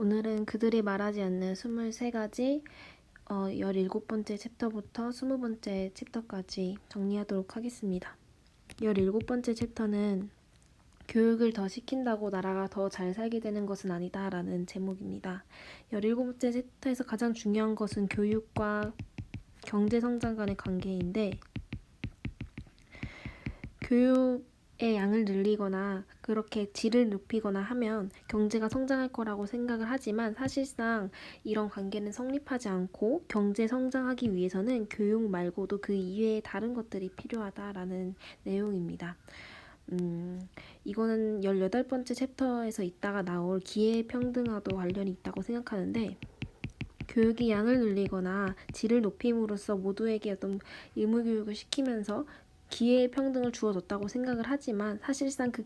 오늘은 그들이 말하지 않는 23가지 17번째 챕터부터 20번째 챕터까지 정리하도록 하겠습니다. 17번째 챕터는 교육을 더 시킨다고 나라가 더 잘 살게 되는 것은 아니다 라는 제목입니다. 17번째 챕터에서 가장 중요한 것은 교육과 경제성장 간의 관계인데, 교육의 양을 늘리거나 그렇게 질을 높이거나 하면 경제가 성장할 거라고 생각을 하지만 사실상 이런 관계는 성립하지 않고, 경제 성장하기 위해서는 교육 말고도 그 이외에 다른 것들이 필요하다라는 내용입니다. 이거는 18번째 챕터에서 있다가 나올 기회평등화도 관련이 있다고 생각하는데, 교육의 양을 늘리거나 질을 높임으로써 모두에게 어떤 의무교육을 시키면서 기회의 평등을 주어졌다고 생각을 하지만, 사실상 그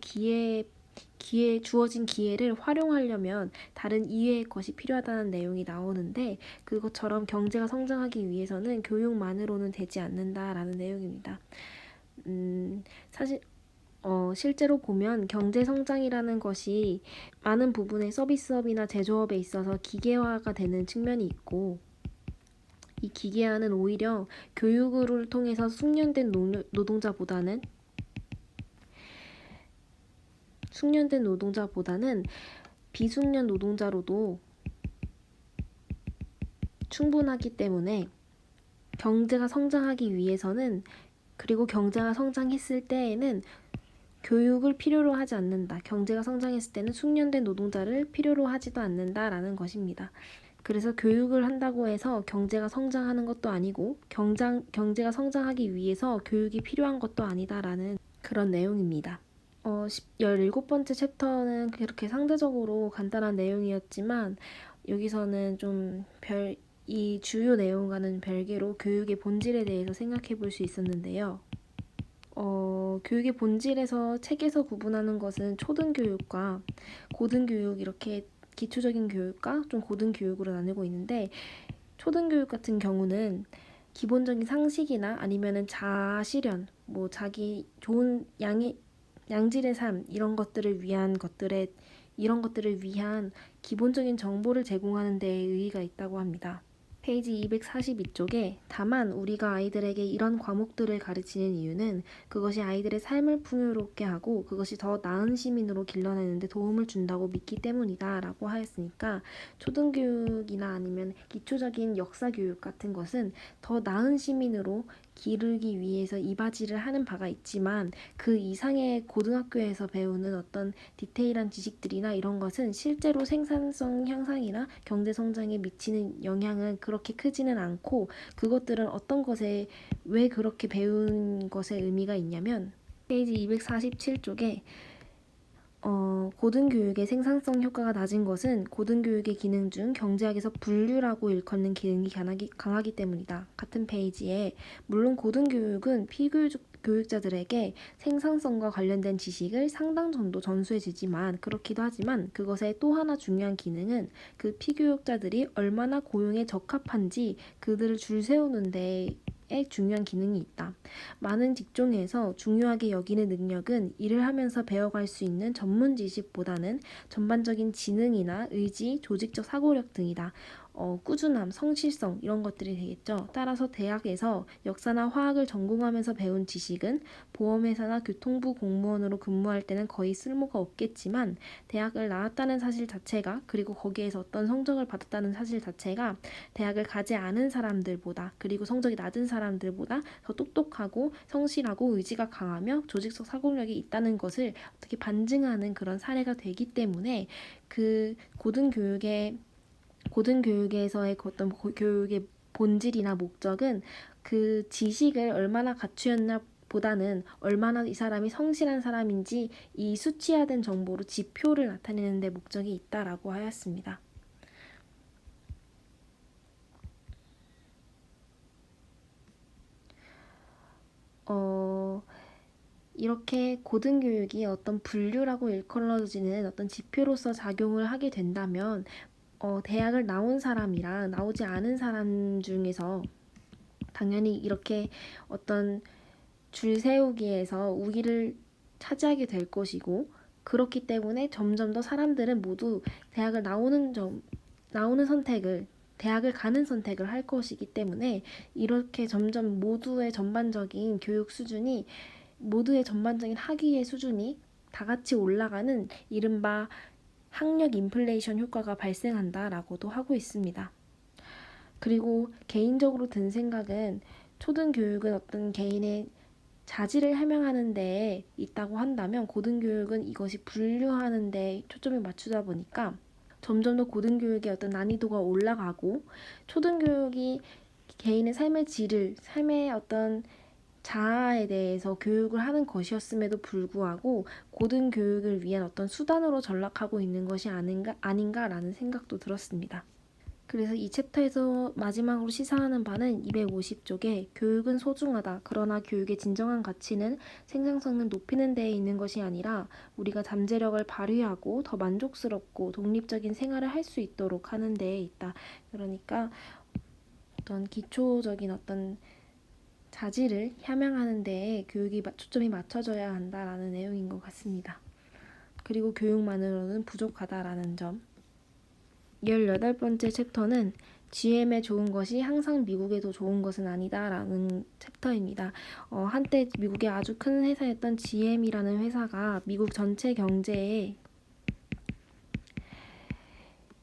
주어진 기회를 활용하려면 다른 이외의 것이 필요하다는 내용이 나오는데, 그것처럼 경제가 성장하기 위해서는 교육만으로는 되지 않는다라는 내용입니다. 사실 실제로 보면 경제 성장이라는 것이 많은 부분의 서비스업이나 제조업에 있어서 기계화가 되는 측면이 있고, 이 기계화는 오히려 교육을 통해서 숙련된 노동자보다는 비숙련 노동자로도 충분하기 때문에, 경제가 성장하기 위해서는, 그리고 경제가 성장했을 때에는 교육을 필요로 하지 않는다. 경제가 성장했을 때는 숙련된 노동자를 필요로 하지도 않는다라는 것입니다. 그래서 교육을 한다고 해서 경제가 성장하는 것도 아니고, 경제가 성장하기 위해서 교육이 필요한 것도 아니다라는 그런 내용입니다. 17번째 챕터는 그렇게 상대적으로 간단한 내용이었지만, 여기서는 이 주요 내용과는 별개로 교육의 본질에 대해서 생각해 볼 수 있었는데요. 교육의 본질에서 책에서 구분하는 것은 초등교육과 고등교육, 이렇게 기초적인 교육과 좀 고등교육으로 나누고 있는데, 초등교육 같은 경우는 기본적인 상식이나 아니면은 자아실현, 자기 좋은 양질의 삶, 이런 것들을 위한 기본적인 정보를 제공하는 데에 의의가 있다고 합니다. 페이지 242쪽에, 다만 우리가 아이들에게 이런 과목들을 가르치는 이유는 그것이 아이들의 삶을 풍요롭게 하고 그것이 더 나은 시민으로 길러내는 데 도움을 준다고 믿기 때문이다 라고 하였으니까, 초등교육이나 아니면 기초적인 역사교육 같은 것은 더 나은 시민으로 기르기 위해서 이바지를 하는 바가 있지만, 그 이상의 고등학교에서 배우는 어떤 디테일한 지식들이나 이런 것은 실제로 생산성 향상이나 경제 성장에 미치는 영향은 그렇게 크지는 않고, 그것들은 어떤 것에 왜 그렇게 배운 것에 의미가 있냐면, 페이지 247쪽에 고등교육의 생산성 효과가 낮은 것은 고등교육의 기능 중 경제학에서 분류라고 일컫는 기능이 강하기 때문이다. 같은 페이지에, 물론 고등교육은 피교육자들에게 생산성과 관련된 지식을 상당 정도 전수해주지만, 그렇기도 하지만 그것의 또 하나 중요한 기능은 그 피교육자들이 얼마나 고용에 적합한지 그들을 줄 세우는 데에 중요한 기능이 있다. 많은 직종에서 중요하게 여기는 능력은 일을 하면서 배워갈 수 있는 전문 지식보다는 전반적인 지능이나 의지, 조직적 사고력 등이다. 꾸준함, 성실성, 이런 것들이 되겠죠. 따라서 대학에서 역사나 화학을 전공하면서 배운 지식은 보험회사나 교통부 공무원으로 근무할 때는 거의 쓸모가 없겠지만, 대학을 나왔다는 사실 자체가, 그리고 거기에서 어떤 성적을 받았다는 사실 자체가 대학을 가지 않은 사람들보다, 그리고 성적이 낮은 사람들보다 더 똑똑하고 성실하고 의지가 강하며 조직적 사고력이 있다는 것을 어떻게 반증하는 그런 사례가 되기 때문에, 그 고등교육에서의 어떤 교육의 본질이나 목적은 그 지식을 얼마나 갖추었나 보다는 얼마나 이 사람이 성실한 사람인지, 이 수치화된 정보로 지표를 나타내는 데 목적이 있다라고 하였습니다. 이렇게 고등교육이 어떤 분류라고 일컬어지는 어떤 지표로서 작용을 하게 된다면, 대학을 나온 사람이랑 나오지 않은 사람 중에서 당연히 이렇게 어떤 줄 세우기에서 우위를 차지하게 될 것이고, 그렇기 때문에 점점 더 사람들은 모두 대학을 나오는 선택을 대학을 가는 선택을 할 것이기 때문에 이렇게 점점 모두의 전반적인 교육 수준이 모두의 전반적인 학위의 수준이 다 같이 올라가는 이른바 학력 인플레이션 효과가 발생한다라고도 하고 있습니다. 그리고 개인적으로 든 생각은 초등교육은 어떤 개인의 자질을 해명하는 데에 있다고 한다면 고등교육은 이것이 분류하는 데 초점을 맞추다 보니까 점점 더 고등교육의 어떤 난이도가 올라가고 초등교육이 개인의 삶의 질을, 삶의 어떤 자아에 대해서 교육을 하는 것이었음에도 불구하고 고등교육을 위한 어떤 수단으로 전락하고 있는 것이 아닌가라는 생각도 들었습니다. 그래서 이 챕터에서 마지막으로 시사하는 바는 250쪽에 교육은 소중하다. 그러나 교육의 진정한 가치는 생산성을 높이는 데에 있는 것이 아니라 우리가 잠재력을 발휘하고 더 만족스럽고 독립적인 생활을 할 수 있도록 하는 데에 있다. 그러니까 어떤 기초적인 어떤 자질을 함양하는 데에 교육이 초점이 맞춰져야 한다라는 내용인 것 같습니다. 그리고 교육만으로는 부족하다라는 점. 18번째 챕터는 GM에 좋은 것이 항상 미국에 더 좋은 것은 아니다라는 챕터입니다. 한때 미국의 아주 큰 회사였던 GM이라는 회사가 미국 전체 경제에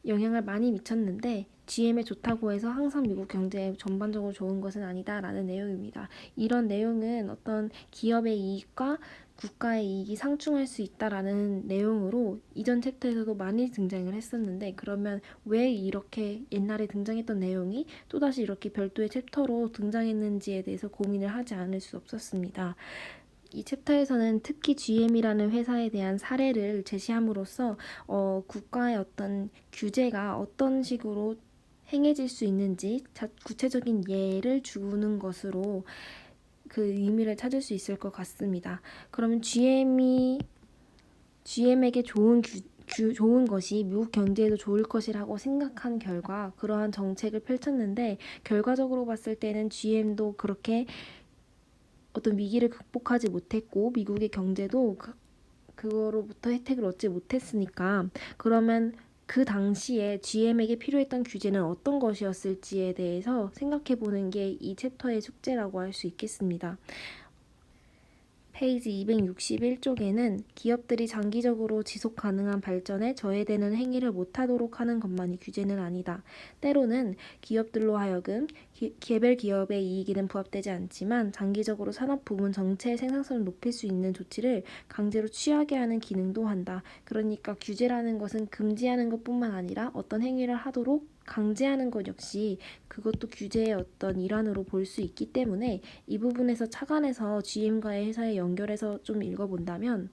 영향을 많이 미쳤는데 GM에 좋다고 해서 항상 미국 경제에 전반적으로 좋은 것은 아니다라는 내용입니다. 이런 내용은 어떤 기업의 이익과 국가의 이익이 상충할 수 있다라는 내용으로 이전 챕터에서도 많이 등장을 했었는데 그러면 왜 이렇게 옛날에 등장했던 내용이 또다시 이렇게 별도의 챕터로 등장했는지에 대해서 고민을 하지 않을 수 없었습니다. 이 챕터에서는 특히 GM이라는 회사에 대한 사례를 제시함으로써 국가의 어떤 규제가 어떤 식으로 행해질 수 있는지 구체적인 예를 주는 것으로 그 의미를 찾을 수 있을 것 같습니다. 그러면 GM에게 좋은 것이 미국 경제에도 좋을 것이라고 생각한 결과 그러한 정책을 펼쳤는데 결과적으로 봤을 때는 GM도 그렇게 어떤 위기를 극복하지 못했고 미국의 경제도 그거로부터 혜택을 얻지 못했으니까 그러면 그 당시에 GM에게 필요했던 규제는 어떤 것이었을지에 대해서 생각해보는 게 이 챕터의 숙제라고 할 수 있겠습니다. 페이지 261쪽에는 기업들이 장기적으로 지속 가능한 발전에 저해되는 행위를 못하도록 하는 것만이 규제는 아니다. 때로는 기업들로 하여금 개별 기업의 이익에는 부합되지 않지만 장기적으로 산업 부문 전체의 생산성을 높일 수 있는 조치를 강제로 취하게 하는 기능도 한다. 그러니까 규제라는 것은 금지하는 것뿐만 아니라 어떤 행위를 하도록 강제하는 것 역시 그것도 규제의 어떤 일환으로 볼 수 있기 때문에 이 부분에서 착안해서 GM과의 회사에 연결해서 좀 읽어본다면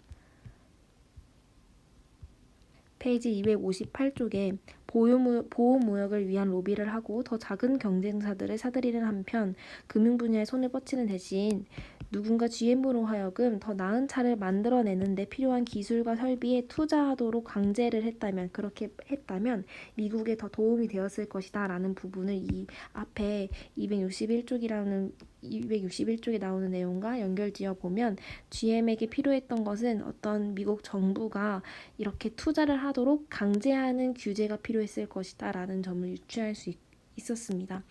페이지 258쪽에 보호무역을 위한 로비를 하고 더 작은 경쟁사들을 사들이는 한편 금융 분야에 손을 뻗치는 대신 누군가 GM으로 하여금 더 나은 차를 만들어내는 데 필요한 기술과 설비에 투자하도록 강제를 했다면 그렇게 했다면 미국에 더 도움이 되었을 것이다 라는 부분을 이 앞에 261쪽에 나오는 내용과 연결지어 보면 GM에게 필요했던 것은 어떤 미국 정부가 이렇게 투자를 하도록 강제하는 규제가 필요했을 것이다 라는 점을 유추할 수 있었습니다.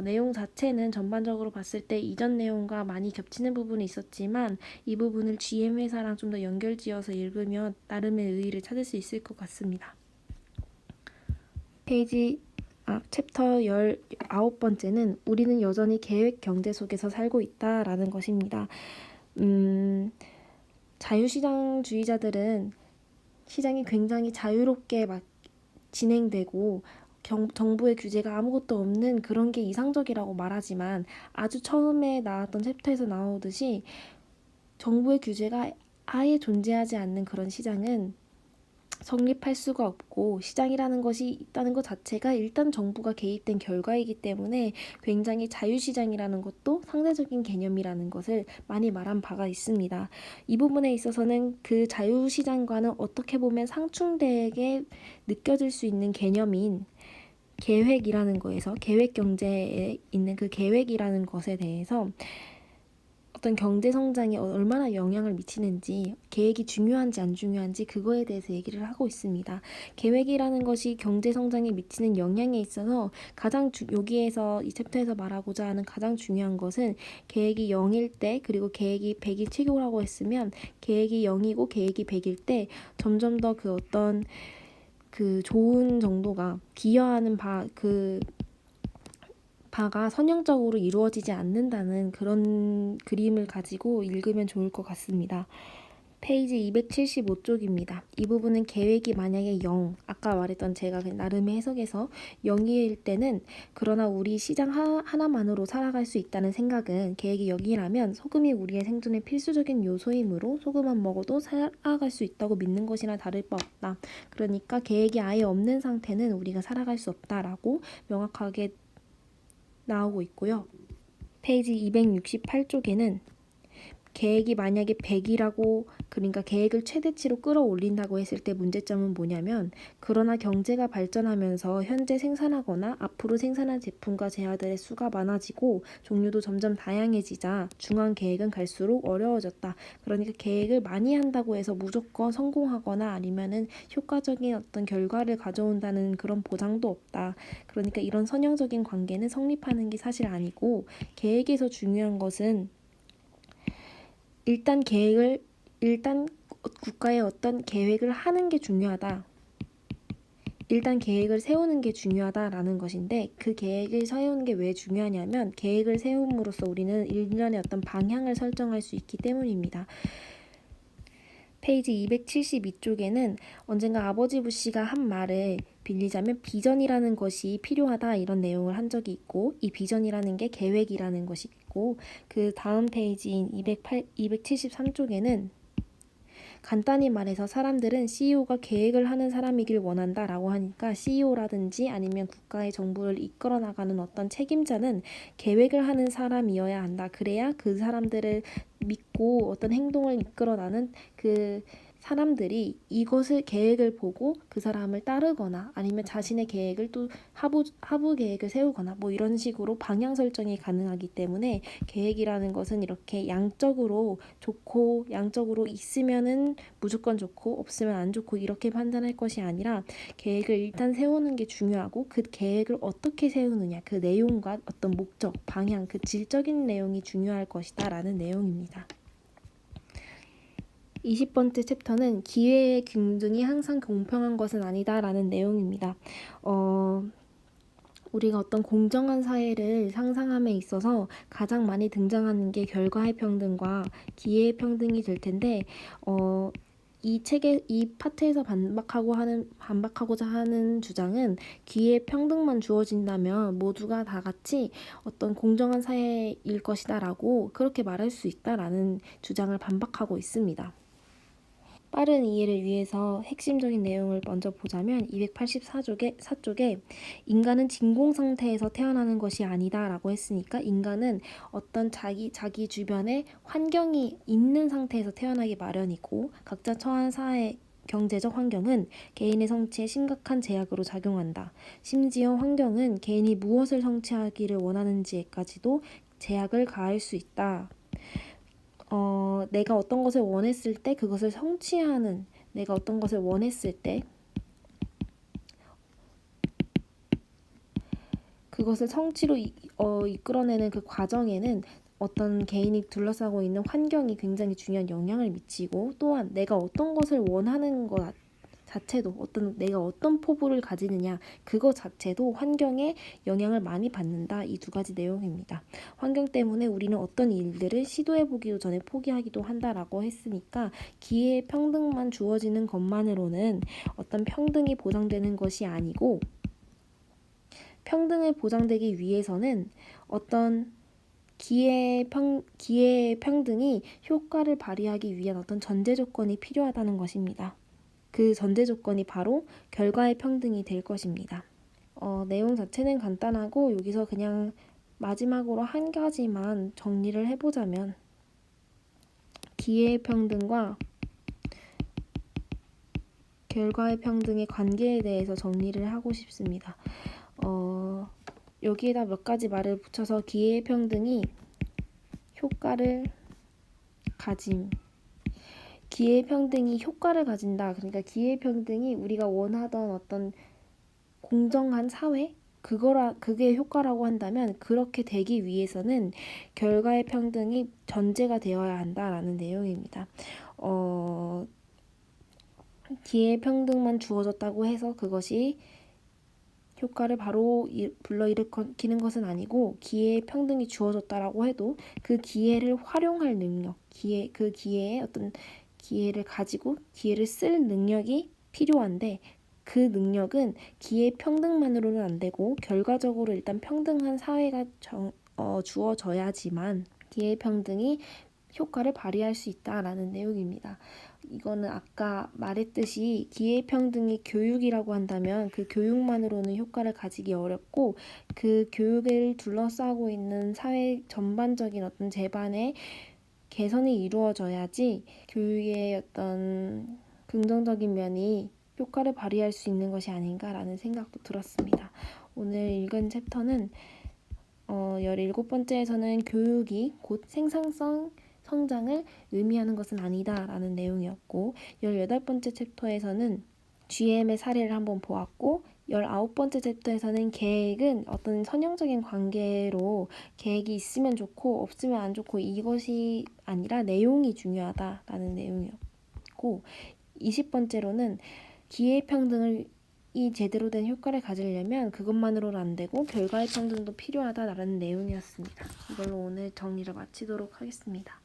내용 자체는 전반적으로 봤을 때 이전 내용과 많이 겹치는 부분이 있었지만 이 부분을 GM 회사랑 좀 더 연결지어서 읽으면 나름의 의의를 찾을 수 있을 것 같습니다. 챕터 19번째는 우리는 여전히 계획 경제 속에서 살고 있다라는 것입니다. 자유시장주의자들은 시장이 굉장히 자유롭게 진행되고 정부의 규제가 아무것도 없는 그런 게 이상적이라고 말하지만 아주 처음에 나왔던 챕터에서 나오듯이 정부의 규제가 아예 존재하지 않는 그런 시장은 성립할 수가 없고 시장이라는 것이 있다는 것 자체가 일단 정부가 개입된 결과이기 때문에 굉장히 자유시장이라는 것도 상대적인 개념이라는 것을 많이 말한 바가 있습니다. 이 부분에 있어서는 그 자유시장과는 어떻게 보면 상충되게 느껴질 수 있는 개념인 계획이라는 거에서 계획경제에 있는 그 계획이라는 것에 대해서 어떤 경제 성장에 얼마나 영향을 미치는지, 계획이 중요한지 안 중요한지 그거에 대해서 얘기를 하고 있습니다. 계획이라는 것이 경제 성장에 미치는 영향에 있어서 여기에서 이 챕터에서 말하고자 하는 가장 중요한 것은 계획이 0일 때, 그리고 계획이 100일 최고라고 했으면 계획이 0이고 계획이 100일 때 점점 더 그 어떤 그 좋은 정도가 기여하는 바가 선형적으로 이루어지지 않는다는 그런 그림을 가지고 읽으면 좋을 것 같습니다. 페이지 275쪽입니다. 이 부분은 계획이 만약에 0, 아까 말했던 제가 나름의 해석에서 0일 때는 그러나 우리 시장 하나만으로 살아갈 수 있다는 생각은 계획이 0이라면 소금이 우리의 생존의 필수적인 요소이므로 소금만 먹어도 살아갈 수 있다고 믿는 것이나 다를 바 없다. 그러니까 계획이 아예 없는 상태는 우리가 살아갈 수 없다라고 명확하게 나오고 있고요. 페이지 268쪽에는 계획이 만약에 100이라고, 그러니까 계획을 최대치로 끌어올린다고 했을 때 문제점은 뭐냐면, 그러나 경제가 발전하면서 현재 생산하거나 앞으로 생산할 제품과 제아들의 수가 많아지고 종류도 점점 다양해지자 중앙 계획은 갈수록 어려워졌다. 그러니까 계획을 많이 한다고 해서 무조건 성공하거나 아니면은 효과적인 어떤 결과를 가져온다는 그런 보장도 없다. 그러니까 이런 선형적인 관계는 성립하는 게 사실 아니고, 계획에서 중요한 것은 일단 국가의 어떤 계획을 하는 게 중요하다. 일단 계획을 세우는 게 중요하다라는 것인데, 그 계획을 세우는 게 왜 중요하냐면 계획을 세움으로써 우리는 일련의 어떤 방향을 설정할 수 있기 때문입니다. 페이지 272쪽에는 언젠가 아버지 부시가 한 말을 빌리자면 비전이라는 것이 필요하다 이런 내용을 한 적이 있고, 이 비전이라는 게 계획이라는 것이 있고, 그 다음 페이지인 273쪽에는 간단히 말해서 사람들은 CEO가 계획을 하는 사람이길 원한다 라고 하니까 CEO라든지 아니면 국가의 정부를 이끌어 나가는 어떤 책임자는 계획을 하는 사람이어야 한다. 그래야 그 사람들을 믿고 어떤 행동을 이끌어 나는 그 사람들이 이것을 계획을 보고 그 사람을 따르거나 아니면 자신의 계획을 또 하부 계획을 세우거나 뭐 이런 식으로 방향 설정이 가능하기 때문에 계획이라는 것은 이렇게 양적으로 좋고 양적으로 있으면은 무조건 좋고 없으면 안 좋고 이렇게 판단할 것이 아니라 계획을 일단 세우는 게 중요하고 그 계획을 어떻게 세우느냐, 그 내용과 어떤 목적, 방향, 그 질적인 내용이 중요할 것이다 라는 내용입니다. 20번째 챕터는 기회의 균등이 항상 공평한 것은 아니다 라는 내용입니다. 우리가 어떤 공정한 사회를 상상함에 있어서 가장 많이 등장하는 게 결과의 평등과 기회의 평등이 될 텐데, 이 파트에서 반박하고자 하는 주장은 기회의 평등만 주어진다면 모두가 다 같이 어떤 공정한 사회일 것이다 라고 그렇게 말할 수 있다라는 주장을 반박하고 있습니다. 빠른 이해를 위해서 핵심적인 내용을 먼저 보자면 284쪽에 인간은 진공 상태에서 태어나는 것이 아니다 라고 했으니까 인간은 어떤 자기 주변에 환경이 있는 상태에서 태어나기 마련이고 각자 처한 사회 경제적 환경은 개인의 성취에 심각한 제약으로 작용한다. 심지어 환경은 개인이 무엇을 성취하기를 원하는지에까지도 제약을 가할 수 있다. 내가 어떤 것을 원했을 때 그것을 성취하는, 내가 어떤 것을 원했을 때 그것을 성취로 이끌어내는 그 과정에는 어떤 개인이 둘러싸고 있는 환경이 굉장히 중요한 영향을 미치고, 또한 내가 어떤 것을 원하는 것 자체도 내가 어떤 포부를 가지느냐 그거 자체도 환경에 영향을 많이 받는다. 이 두 가지 내용입니다. 환경 때문에 우리는 어떤 일들을 시도해보기도 전에 포기하기도 한다라고 했으니까 기회의 평등만 주어지는 것만으로는 어떤 평등이 보장되는 것이 아니고, 평등을 보장되기 위해서는 어떤 기회의 평등이 효과를 발휘하기 위한 어떤 전제 조건이 필요하다는 것입니다. 그 전제 조건이 바로 결과의 평등이 될 것입니다. 내용 자체는 간단하고 여기서 그냥 마지막으로 한 가지만 정리를 해보자면 기회의 평등과 결과의 평등의 관계에 대해서 정리를 하고 싶습니다. 여기에다 몇 가지 말을 붙여서 기회의 평등이 효과를 가짐. 기회평등이 효과를 가진다. 그러니까 기회평등이 우리가 원하던 어떤 공정한 사회? 그게 효과라고 한다면 그렇게 되기 위해서는 결과의 평등이 전제가 되어야 한다라는 내용입니다. 기회평등만 주어졌다고 해서 그것이 효과를 바로 불러일으키는 것은 아니고 기회평등이 주어졌다라고 해도 그 기회를 활용할 능력, 그 기회에 어떤 기회를 가지고 기회를 쓸 능력이 필요한데 그 능력은 기회평등만으로는 안 되고 결과적으로 일단 평등한 사회가 주어져야지만 기회평등이 효과를 발휘할 수 있다라는 내용입니다. 이거는 아까 말했듯이 기회평등이 교육이라고 한다면 그 교육만으로는 효과를 가지기 어렵고 그 교육을 둘러싸고 있는 사회 전반적인 어떤 제반의 개선이 이루어져야지 교육의 어떤 긍정적인 면이 효과를 발휘할 수 있는 것이 아닌가라는 생각도 들었습니다. 오늘 읽은 챕터는 17번째에서는 교육이 곧 생산성 성장을 의미하는 것은 아니다라는 내용이었고 18번째 챕터에서는 GM의 사례를 한번 보았고 19번째 챕터에서는 계획은 어떤 선형적인 관계로 계획이 있으면 좋고 없으면 안 좋고 이것이 아니라 내용이 중요하다라는 내용이었고 20번째로는 기회평등을 이 제대로 된 효과를 가지려면 그것만으로는 안 되고 결과의 평등도 필요하다라는 내용이었습니다. 이걸로 오늘 정리를 마치도록 하겠습니다.